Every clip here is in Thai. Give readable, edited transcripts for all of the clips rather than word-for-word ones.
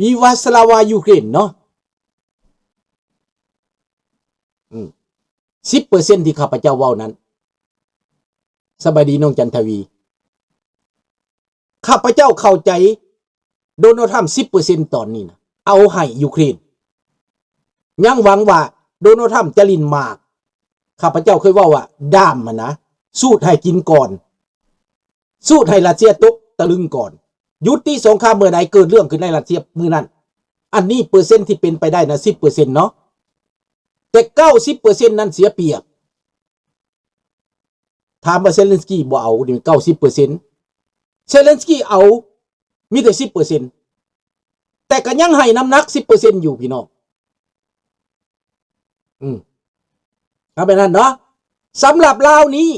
วิวาสลาวายูเครนเนาะ10%ที่ข้าพเจ้าเว้านั้นสบายดีน้องจันทวีข้าพเจ้าเข้าใจโดนัลด์ทรัมป์10%ตอนนี้นะเอาให้ยูเครนยังหวังว่าโดนัลด์ทรัมป์จะลินมากข้าพเจ้าเคยว่าด้ามมันนะสูดให้กินก่อนสูดให้รัสเซียตกตะลึงก่อนยุติสงครามเมื่อใดเกิดเรื่องขึ้นในรัสเซียมือนั้นอันนี้เปอร์เซ็นต์ที่เป็นไปได้นะ10%เนาะแต่90%นั้นเสียเปรียบถามว่าเซเลนสกี้บ่เอาดิ90%เซเลนสกี้เอามีแต่10%แต่ก็ยังให้น้ำหนัก10%อยู่พี่น้องเอาไปนั่นเนาะสำหรับลาวนี้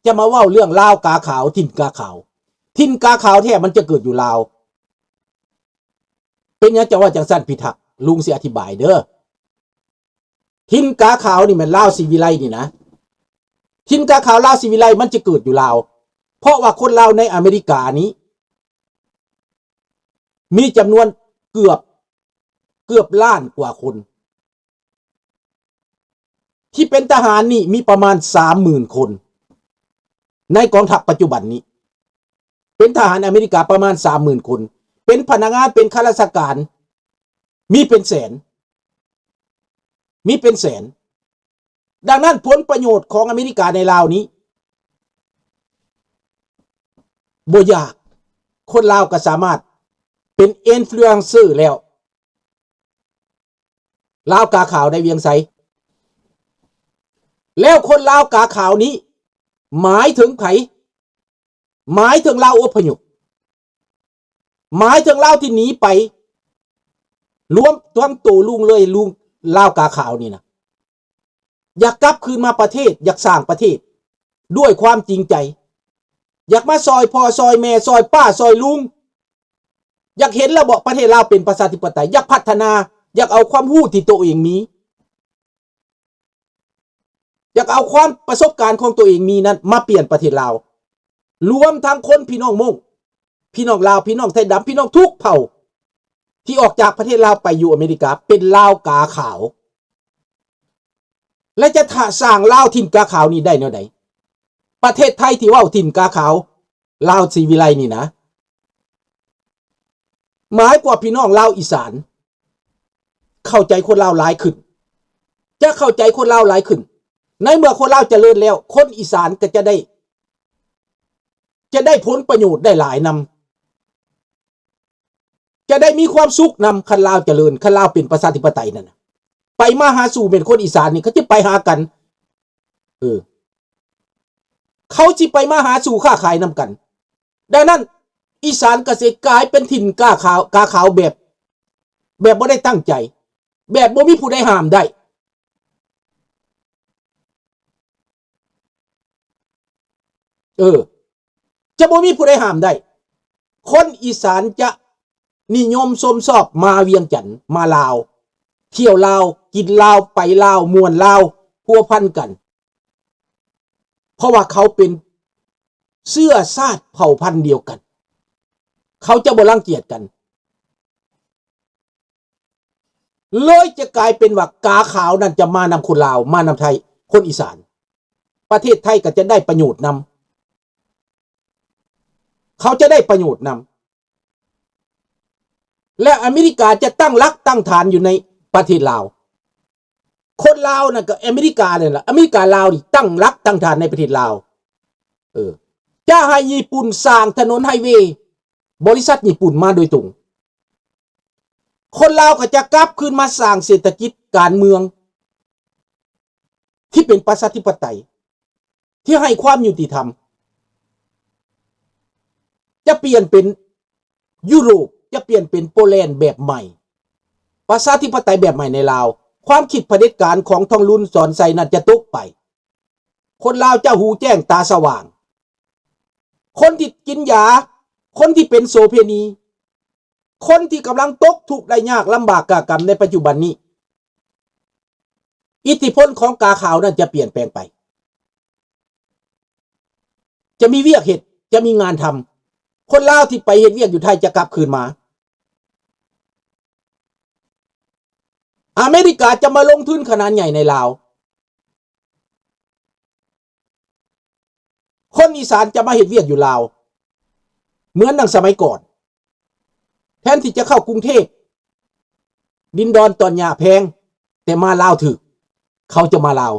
จะมาเว้าเรื่องลาวกาขาวถิ่นกาขาวถิ่นกาขาวแท้มันจะเกิดอยู่ลาวเป็นยังจะว่าจังสั้นพิทักษ์ลุงสิอธิบายเด้อถิ่นกาขาวนี่มันลาวศิวิไลนี่นะถิ่นกาขาวลาวศิวิไลมันจะเกิดอยู่ลาวเพราะว่าคนลาวในอเมริกานี้มีจำนวนเกือบล้านกว่าคนที่เป็นทหารนี่มีประมาณ 30,000 คนในกองทัพปัจจุบันนี้เป็นทหารอเมริกาประมาณ 30,000 คนเป็นพนักงานเป็นข้าราชการมีเป็นแสนดังนั้นผลประโยชน์ของอเมริกาในลาวนี้บ่ยากคนลาวก็สามารถเป็นอินฟลูเอนเซอร์แล้วลาวกาขาวได้เวียงไสแล้วคนลาวกาขาวนี้หมายถึงไผหมายถึงลาวอพยพหมายถึงลาวที่หนีไปรวมตัวลุงเลยลุงลาวกาขาวนี่นะอยากกลับคืนมาประเทศอยากสร้างประเทศด้วยความจริงใจอยากมาซอยพ่อซอยแม่ซอยป้าซอยลุงอยากเห็นระบบประเทศลาวเป็นประชาธิปไตยอยากพัฒนาอยากเอาความรู้ที่ตัวเองมีอยากเอาความประสบการณ์ของตัวเองมีนั้นมาเปลี่ยนประเทศลาวรวมทั้งคนพี่น้องมงพี่น้องลาวพี่น้องไทยดำพี่น้องทุกเผ่าที่ออกจากประเทศลาวไปอยู่อเมริกาเป็นลาวกาขาวและจะสร้างลาวถิ่นกาขาวนี้ได้แนวใดประเทศไทยที่ว่าถิ่นกาขาวลาวศิวิไลนี่นะหมายกว่าพี่น้องลาวอีสานเข้าใจคนลาวหลายขึ้นจะเข้าใจคนลาวหลายขึ้นในเมื่อคนลาวเจริญแล้วคนอีสานก็จะได้ผลประโยชน์ได้หลายนำจะได้มีความสุขนำคันลาวเจริญคันลาวเป็นประชาธิปไตยนั่นไปมาหาสู่เป็นคนอีสานนี่เขาจะไปหากันเขาจะไปมาหาสู่ค้าขายนำกันดังนั้นอีสานเกษตรกลายเป็นถิ่นกาขาวแบบบ่ได้ตั้งใจแบบบ่มีผู้ใดห้ามได้จะบ่มีผู้ใดห้ามได้คนอีสานจะนิยมชมชอบมาเวียงจันทน์มาลาวเที่ยวลาวกินลาวไปลาวม่วนลาวพัวพันกันเพราะว่าเขาเป็นเสื้อชาติเผ่าพันธุ์เดียวกันเขาจะบ่รังเกียจกันเลยจะกลายเป็นว่ากาขาวนั่นจะมานำคนลาวมานำไทยคนอีสานประเทศไทยก็จะได้ประโยชน์นำเขาจะได้ประโยชน์นำและอเมริกาจะตั้งรักตั้งฐานอยู่ในประเทศลาวคนลาวน่ะก็อเมริกาเนี่ยแหละอเมริกาลาวนี่ตั้งรักตั้งฐานในประเทศลาวจะให้ญี่ปุ่นสร้างถนนไฮเวย์บริษัทญี่ปุ่นมาโดยตรงคนลาวก็จะกลับคืนมาสร้างเศรษฐกิจการเมืองที่เป็นประชาธิปไตยที่ให้ความยุติธรรมจะเปลี่ยนเป็นยุโรปจะเปลี่ยนเป็นโปแลนด์แบบใหม่ประชาธิปไตยแบบใหม่ในลาวความคิดเผด็จการของทองลุนสอนไซนั้นจะตกไปคนลาวจะหูแจ้งตาสว่างคนที่กินยาคนที่เป็นโสเพณีคนที่กำลังตกทุกข์ได้ยากลำบากกากรรมในปัจจุบันนี้อิทธิพลของกาขาวนั้นจะเปลี่ยนแปลงไปจะมีเวียกเฮ็ดจะมีงานทำคนลาวที่ไปเฮ็ดเวียกอยู่ไทยจะกลับคืนมา อเมริกาจะมาลงทุนขนาดใหญ่ในลาวคนอีสานจะมาเฮ็ดเวียกอยู่ลาวเหมือนดังสมัยก่อนแทนที่จะเข้ากรุงเทพดินดอนตอนหญ้าแพงแต่มาลาวถึกเขาจะมาลาว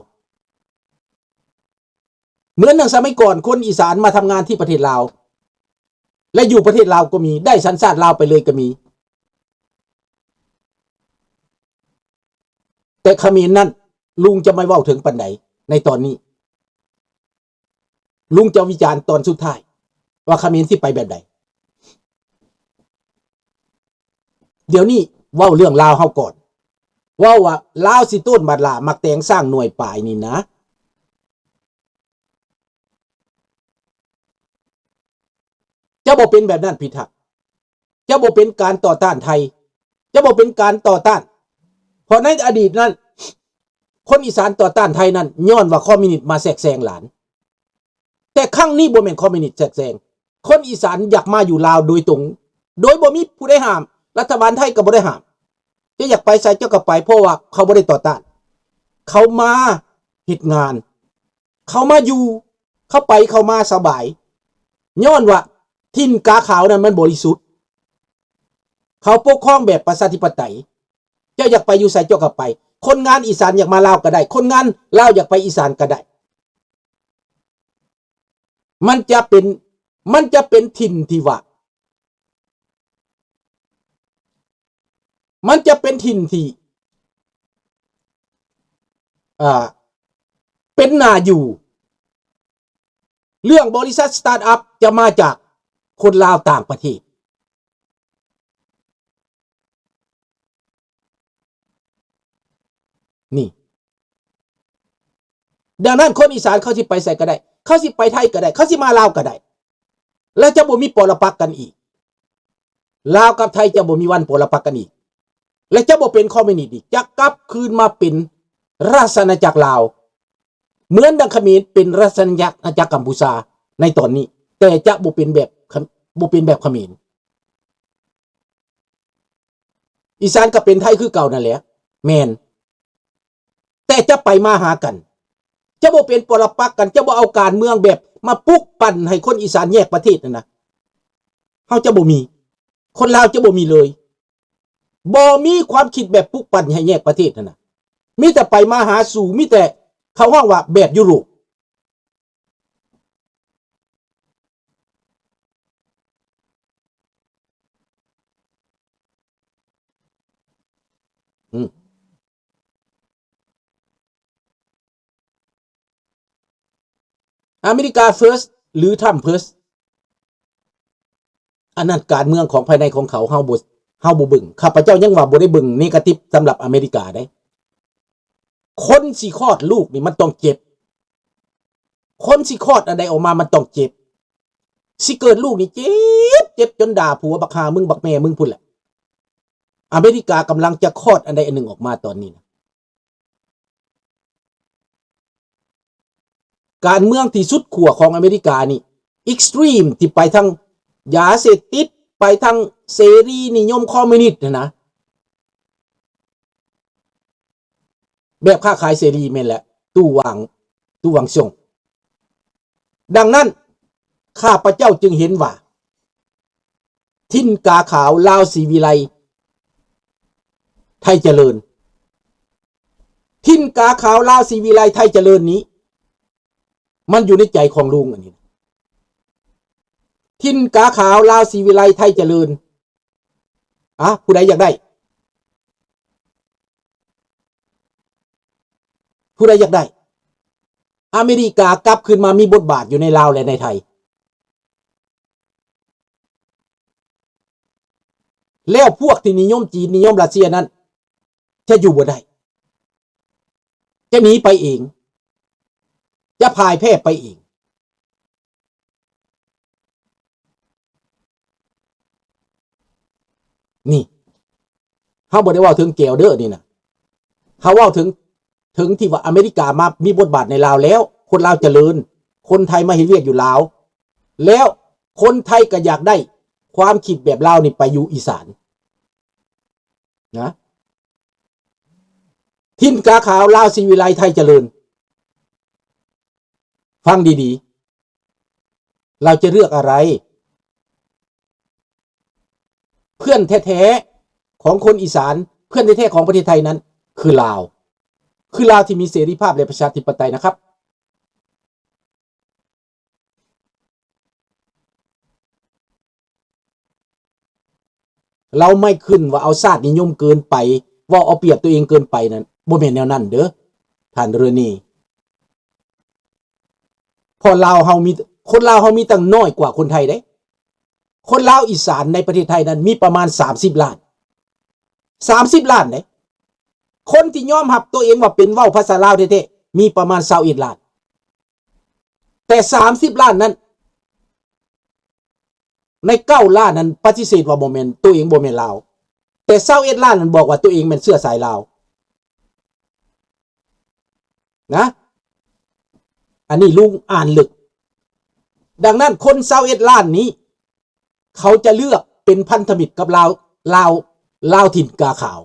เหมือนดังสมัยก่อนคนอีสานมาทำงานที่ประเทศลาวและอยู่ประเทศลาวก็มีได้สัญชาติลาวไปเลยก็มีแต่เขมรนั้นลุงจะไม่เว้าถึงปานใดในตอนนี้ลุงจะวิจารณ์ตอนสุดท้ายว่าเขมรสิไปแบบใดเดี๋ยวนี้เว้าเรื่องลาวเฮาก่อนเว้าว่าลาวสิต้นบัดล่ะมักแต่งสร้างหน่วยปลายนี่นะจะบ่เป็นแบบนั้นพิทักษ์จะบ่เป็นการต่อต้านไทยจะบ่เป็นการต่อต้านเพราะในอดีตนั้นคนอีสานต่อต้านไทยนั้นย้อนว่าคอมมิวนิสต์มาแทรกแซงหลานแต่ครั้งนี้บ่แม่นคอมมิวนิสต์แทรกแซงคนอีสานอยากมาอยู่ลาวโดยตรงโดยบ่มีผู้ใดห้ามรัฐบาลไทยก็บ่ได้ห้ามจะอยากไปไสเจ้าก็ไปเพราะว่าเขาบ่ได้ต่อต้านเขามาเฮ็ดงานเขามาอยู่เขาไปเขามาสบายย้อนว่าทิ่นกาขาวนั้นมันบริสุทธิ์เขาปกครองแบบประชาธิปไตยเจ้าอยากไปอยู่ไสเจ้าก็ไปคนงานอีสานอยากมาลาวก็ได้คนงานลาวอยากไปอีสานก็ได้มันจะเป็นถิ่นที่ว่ามันจะเป็นถิ่นที่เป็นน่าอยู่เรื่องบริษัทสตาร์ทอัพจะมาจากคนลาวต่างประเทศนี่ดังนั้นคนอีสานเขาสิไปไสก็ได้เขาสิไปไทยก็ได้เขาสิมาลาวก็ได้แล้วจะบ่มีปรปักษ์กันอีกลาวกับไทยจะบ่มีวันปรปักษ์กันอีกและจะบ่เป็นคอมมิวนิสต์อีกจะกลับคืนมาเป็นราชอาณาจักรลาวเหมือนดังเขมรเป็นราชอาณาจักรกัมพูชาในตอนนี้แต่จะบ่เป็นแบบเขมรอีสานก็เป็นไทยคือเก่านั่นแหละแม่นแต่จะไปมาหากันจะบ่เป็นปรปักษ์กันจะบ่เอาการเมืองแบบมาปลุกปั่นให้คนอีสานแยกประเทศนั่นนะเฮาจะบ่มีคนลาวจะบ่มีเลยบ่มีความคิดแบบปลุกปั่นให้แยกประเทศนั่นน่ะมีแต่ไปมาหาสู่มีแต่เขาฮ้องว่าแบบยุโรปอเมริกา first หรือทรัมป์ first อันนั้นการเมืองของภายในของเขาเฮาบ่เบิ่งข้าพเจ้ายังว่าบ่ได้เบิ่งเนกาทีฟสำหรับอเมริกาได้คนสิคลอดลูกนี่มันต้องเจ็บคนสิคลอดอันใดออกมามันต้องเจ็บสิเกิดลูกนี่เจ็บจนด่าผัวบักหามึงบักแม่มึงพุ่นแหละอเมริกากำลังจะคลอดอันใดอันหนึ่งออกมาตอนนี้นะการเมืองที่สุดขั้วของอเมริกานี่เอ็กซ์ตรีมที่ไปทางยาเสพติดไปทางเสรีนิยมคอมมิวนิสต์นะแบบค้าขายเสรีแม่นแหละตู้วางส่งดังนั้นข้าพเจ้าจึงเห็นว่าทิ่นกาขาวลาวศรีวิไลไทยเจริญทิ่นกาขาวลาวศรีวิไลไทยเจริญนี้มันอยู่ในใจของลุงอันนี้ทิ่นกาขาวลาวศรีวิไลไทยเจริญผู้ใดอยากได้ผู้ใดอยากได้อเมริกากลับขึ้นมามีบทบาทอยู่ในลาวและในไทยแล้วพวกที่นิยมจีนนิยมรัสเซียนั้นจะอยู่บ่ได้จะหนีไปเองจะพ่ายแพ้ไปเองนี่เฮาบ่ได้เว้าถึงแก้วเด้อนี่นะเฮาเว้าถึงที่ว่าอเมริกามามีบทบาทในลาวแล้วคนลาวเจริญคนไทยมาเฮ็ดเวียกอยู่ลาวแล้วคนไทยก็อยากได้ความคิดแบบลาวนี่ไปอยู่อีสานนะ ถิ่นกาขาวลาวศรีวิไลไทยเจริญฟังดีๆเราจะเลือกอะไรเพื่อนแท้ๆของคนอีสานเพื่อนแท้ๆของประเทศไทยนั้นคือลาวที่มีเสรีภาพและประชาธิปไตยนะครับเราไม่ขึ้นว่าเอาชาตินิยมเกินไปว่าเอาเปรียบตัวเองเกินไปนั้นบ่แม่นแนวนั้นเด้อท่านเรนีพอลาวเฮามีคนลาวเฮามีตั้งน้อยกว่าคนไทยเด้คนลาวอีสานในประเทศไทยนั้นมีประมาณ30 ล้านเด้คนที่ยอมรับตัวเองว่าเป็นเว้าภาษาลาวแท้ๆมีประมาณ21 ล้านแต่30 ล้านนั้นใน9 ล้านนั้นปฏิเสธว่าบ่แม่นตัวเองบ่แม่นลาวแต่21 ล้านนั้นบอกว่าตัวเองเป็นเชื้อสายลาวนะอันนี้ลุงอ่านลึกดังนั้นคน21 ล้านนี้เขาจะเลือกเป็นพันธมิตรกับลาวถิ่นกาขาว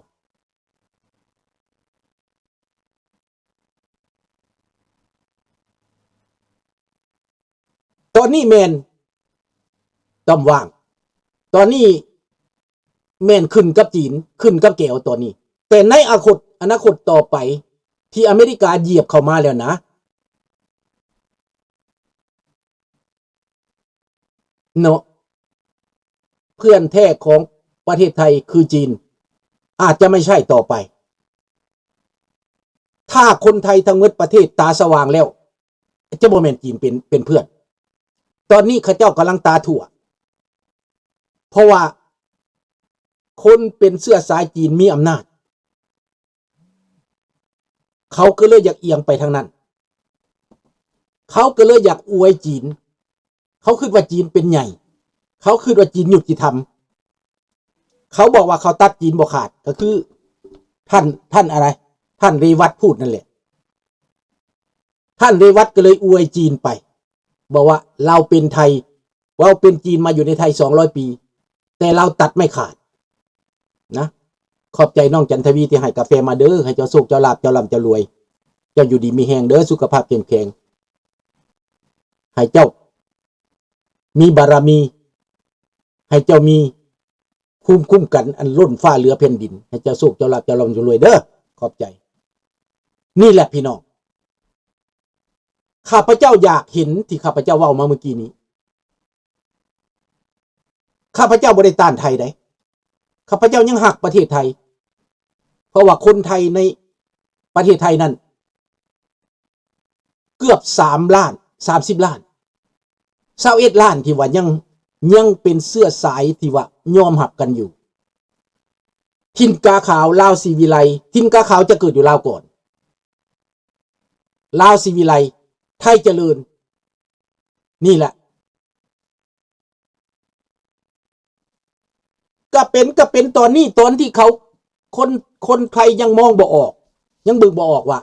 ตอนนี้แมนต้อมว่างตอนนี้แมนขึ้นกับจีนขึ้นกับแก้วตอนนี้แต่ในอนาคตต่อไปที่อเมริกาเหยียบเข้ามาแล้วนะเนาะเพื่อนแท้ของประเทศไทยคือจีนอาจจะไม่ใช่ต่อไปถ้าคนไทยทั้งหมดประเทศตาสว่างแล้วจะบ่แม่นจีนเป็นเพื่อนตอนนี้ข้าเจ้ากำลังตาถั่วเพราะว่าคนเป็นเสื้อสายจีนมีอำนาจเขาก็เลยอยากเอียงไปทางนั้นเขาก็เลยอยากอวยจีนเขาคิดว่าจีนเป็นใหญ่เขาคิดว่าจีนยุติธรรมเขาบอกว่าเขาตัดจีนบ่ขาดก็คือท่านอะไรท่านเรวัตพูดนั่นแหละท่านเรวัตก็เลยอวยจีนไปบอกว่าเราเป็นไทยเราเป็นจีนมาอยู่ในไทย200 ปีแต่เราตัดไม่ขาดนะขอบใจน้องจันทวีที่ให้กาแฟมาเด้อให้เจ้าสุขเจ้าลาภเจ้าร่ำเจ้ารวยเจ้าอยู่ดีมีแหงเด้อสุขภาพเข้มแข็งให้เจ้ามีบารมีให้เจ้ามีภูมิคุ้มกันอันล้นฟ้าเหลือแผ่นดินให้เจ้าสุขเจ้าลาภเจ้าร่ำเจ้ารวยเด้อขอบใจนี่แหละพี่น้องข้าพเจ้าอยากเห็นที่ข้าพเจ้าเว้ามาเมื่อกี้นี้ข้าพเจ้าบ่ได้ต้านไทยได้ข้าพเจ้ายังหักประเทศไทยเพราะว่าคนไทยในประเทศไทยนั้นเกือบ3 ล้าน30 ล้าน21 ล้านที่ว่ายังเป็นเสื้อสายที่ว่ายอมหับกันอยู่ถิ่นกาขาวลาวศรีวิไลถิ่นกาขาวจะเกิดอยู่ลาวก่อนลาวศรีวิไลไทยเจริญนี่แหละก็เป็นตอนที่เขาคนไทยยังมองบ่ออกยังบึกบ่ออกว่า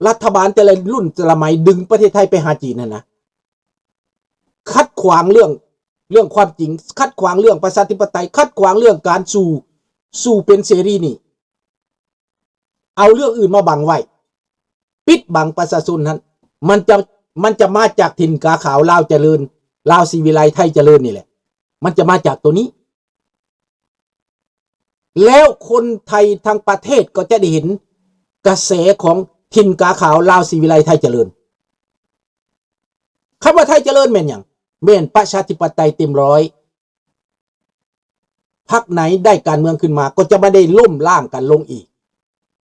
รัฐบาลแต่ละรุ่นแต่ละสมัยดึงประเทศไทยไปหาจีนนะคัดขวางเรื่องความจริงคัดขวางเรื่องประชาธิปไตยคัดขวางเรื่องการสู่เป็นเสรีนี่เอาเรื่องอื่นมาบังไว้ปิดบังประชาชนนั้นมันจะมาจากถิ่นกาขาวลาวเจริญลาวศรีวิไลไทยเจริญนี่แหละมันจะมาจากตัวนี้แล้วคนไทยทั้งประเทศก็จะได้เห็นกระแสของถิ่นกาขาวลาวศรีวิไลไทยเจริญคำว่าไทยเจริญแม่นอย่างแม่นประชาธิปไตยเต็มร้อยพรรคไหนได้การเมืองขึ้นมาก็จะไม่ได้ล่มล่างกันลงอีก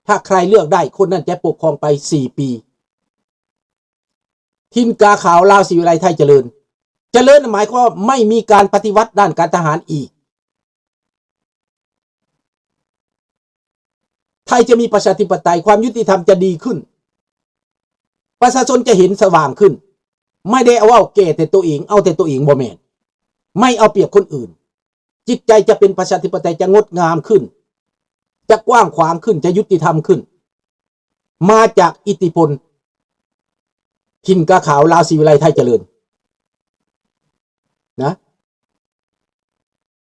ถ้าใครเลือกได้คนนั้นจะปกครองไป4 ปีถิ่นกาขาวลาวศรีวิไลไทยเจริญหมายความว่าไม่มีการปฏิวัติด้านการทหารอีกไทยจะมีประชาธิปไตยความยุติธรรมจะดีขึ้นประชาชนจะเห็นสว่างขึ้นไม่ได้เอาแก่แต่ตัวเองเอาแต่ตัวเองบ่แม่นไม่เอาเปรียบคนอื่นจิตใจจะเป็นประชาธิปไตยจะงดงามขึ้นจะกว้างขวางขึ้นจะยุติธรรมขึ้นมาจากอิทธิพลถิ่นกาขาวลาวศรีวิไลไทยเจริญ